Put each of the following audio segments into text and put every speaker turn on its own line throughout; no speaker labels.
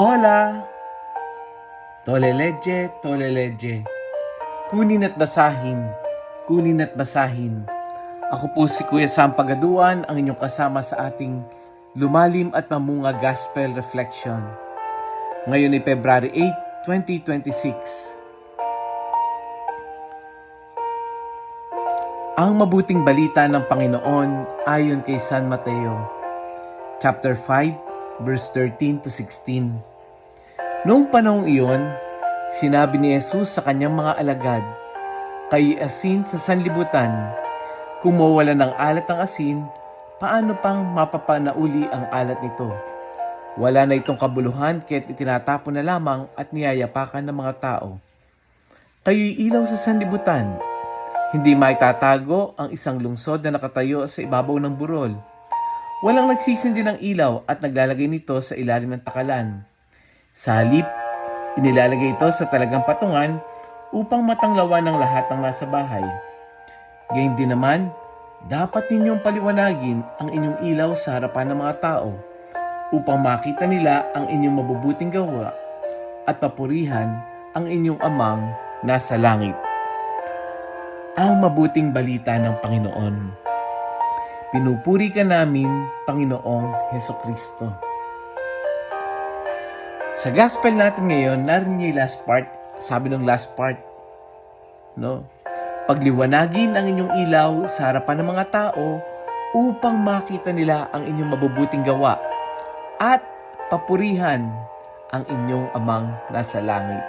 Hola! Toleleje, toleleje. Kunin at basahin, kunin at basahin. Ako po si Kuya Sam Pagaduan, ang inyong kasama sa ating lumalim at mamunga Gospel Reflection. Ngayon ay February 8, 2026. Ang mabuting balita ng Panginoon ayon kay San Mateo, chapter 5, verse 13 to 16. Noong panahong iyon, sinabi ni Jesus sa kanyang mga alagad, "Kayo'y asin sa sanlibutan. Kung mawala ng alat ang asin, paano pang mapapanauli ang alat nito? Wala na itong kabuluhan kaya't itinatapon na lamang at niyayapakan ng mga tao. Kayo'y ilaw sa sanlibutan. Hindi maitatago ang isang lungsod na nakatayo sa ibabaw ng burol. Walang nagsisindi ng ilaw at naglalagay nito sa ilalim ng takalan. Sa halip, inilalagay ito sa talagang patungan upang matanglawan ng lahat ng nasa bahay. Gayun din naman, dapat ninyong paliwanagin ang inyong ilaw sa harapan ng mga tao upang makita nila ang inyong mabubuting gawa at papurihan ang inyong amang nasa langit." Ang mabuting balita ng Panginoon. Pinupuri ka namin, Panginoong Hesukristo. Sa gospel natin ngayon, narinig yung last part. Sabi ng last part, no? Pagliwanagin ang inyong ilaw sa harapan ng mga tao upang makita nila ang inyong mabubuting gawa at papurihan ang inyong amang nasa langit.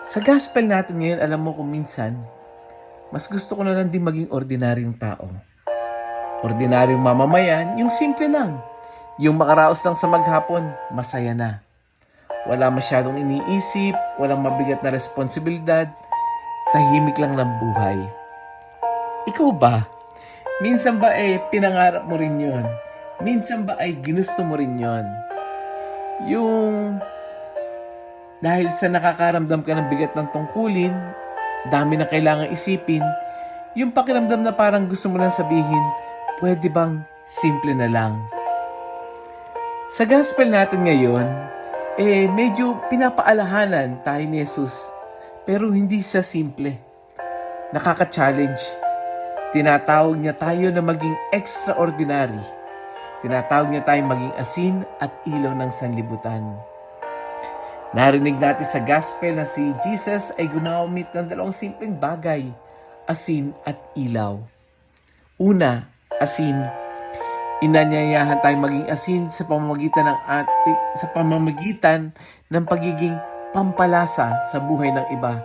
Sa gospel natin ngayon, alam mo kung minsan, mas gusto ko na lang din maging ordinaryong tao. Ordinaryong mamamayan, yung simple lang. Yung makaraos lang sa maghapon, masaya na. Wala masyadong iniisip, walang mabigat na responsibilidad, tahimik lang ng buhay. Ikaw ba? Minsan ba pinangarap mo rin yon? Minsan ba ginusto mo rin yon? Yung dahil sa nakakaramdam ka ng bigat ng tungkulin, dami na kailangan isipin, yung pakiramdam na parang gusto mo lang sabihin, pwede bang simple na lang? Sa gospel natin ngayon, medyo pinapaalahanan tayo ni Jesus, pero hindi siya simple. Nakaka-challenge. Tinatawag niya tayo na maging extraordinary. Tinatawag niya tayo maging asin at ilaw ng sanlibutan. Narinig natin sa gospel na si Jesus ay gumamit ng dalawang simpleng bagay, asin at ilaw. Una, asin. Inanyayahan tayong maging asin sa pamamagitan ng pagiging pampalasa sa buhay ng iba.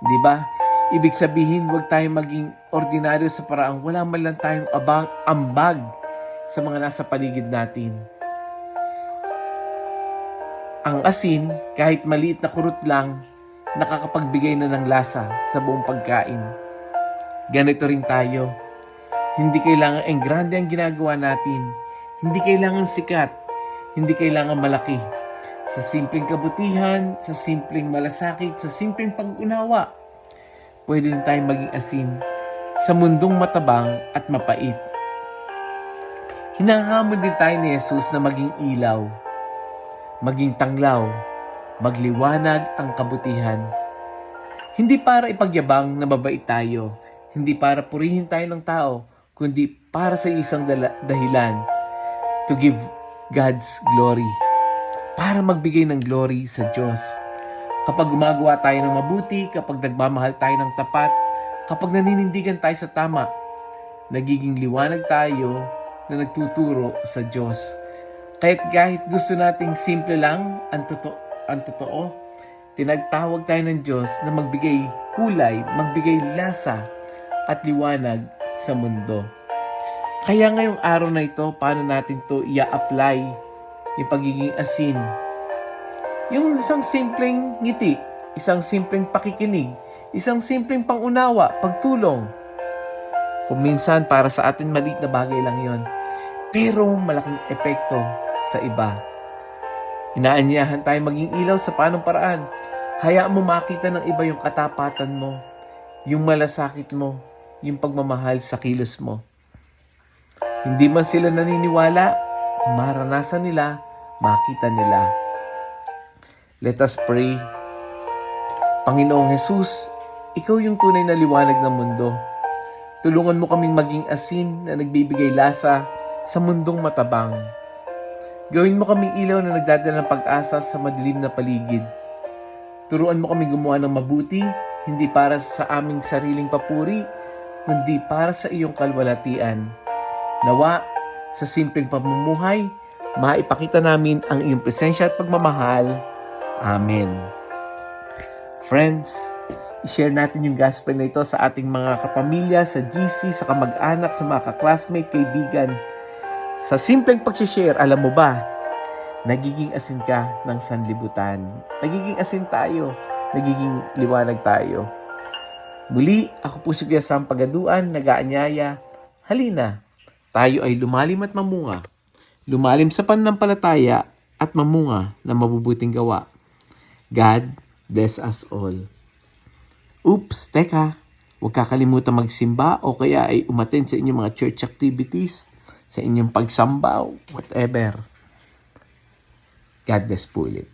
Di ba? Ibig sabihin, huwag tayong maging ordinaryo sa paraang wala man lang tayong ambag sa mga nasa paligid natin. Ang asin, kahit maliit na kurot lang, nakakapagbigay na ng lasa sa buong pagkain. Ganito rin tayo. Hindi kailangan grande ang ginagawa natin. Hindi kailangan sikat. Hindi kailangan malaki. Sa simpleng kabutihan, sa simpleng malasakit, sa simpleng pag-unawa, pwede din tayong maging asin sa mundong matabang at mapait. Hinahamon din tayo ni Jesus na maging ilaw, maging tanglaw, magliwanag ang kabutihan. Hindi para ipagyabang na mabait tayo, hindi para purihin tayo ng tao, kundi para sa isang dahilan, to give God's glory, para magbigay ng glory sa Diyos. Kapag gumagawa tayo ng mabuti, kapag nagmamahal tayo ng tapat, kapag naninindigan tayo sa tama, nagiging liwanag tayo na nagtuturo sa Diyos. Kahit gusto nating simple lang ang totoo, tinagtawag tayo ng Diyos na magbigay kulay, magbigay lasa at liwanag sa mundo. Kaya ngayong araw na ito, paano natin to i-apply yung pagiging asin? Yung isang simpleng ngiti, isang simpleng pakikinig, isang simpleng pangunawa, pagtulong. Kung minsan para sa atin maliit na bagay lang yon, pero malaking epekto sa iba. Inaanyahan tayo maging ilaw sa paanong paraan. Hayaan mo makita ng iba yung katapatan mo, yung malasakit mo, yung pagmamahal sa kilos mo. Hindi man sila naniniwala, maranasan nila, makita nila. Let us pray. Panginoong Jesus, ikaw yung tunay na liwanag ng mundo. Tulungan mo kaming maging asin na nagbibigay lasa sa mundong matabang. Gawin mo kaming ilaw na nagdadala ng pag-asa sa madilim na paligid. Turuan mo kaming gumawa ng mabuti, hindi para sa aming sariling papuri, kundi para sa iyong kalwalatian. Nawa, sa simpleng pamumuhay, maipakita namin ang iyong presensya at pagmamahal. Amen. Friends, i-share natin yung gospel na ito sa ating mga kapamilya, sa GC, sa kamag-anak, sa mga ka-classmate, kaibigan. Sa simpleng pag-share, alam mo ba, nagiging asin ka ng sanlibutan. Nagiging asin tayo. Nagiging liwanag tayo. Muli, ako po si Kuya Sam Pagaduan, nag-aanyaya. Halina, tayo ay lumalim at mamunga. Lumalim sa pananampalataya at mamunga na mabubuting gawa. God bless us all. Oops, teka. Huwag kakalimutan magsimba o kaya ay umattend sa inyong mga church activities, sa inyong pagsambaw, whatever. God bless po ulit.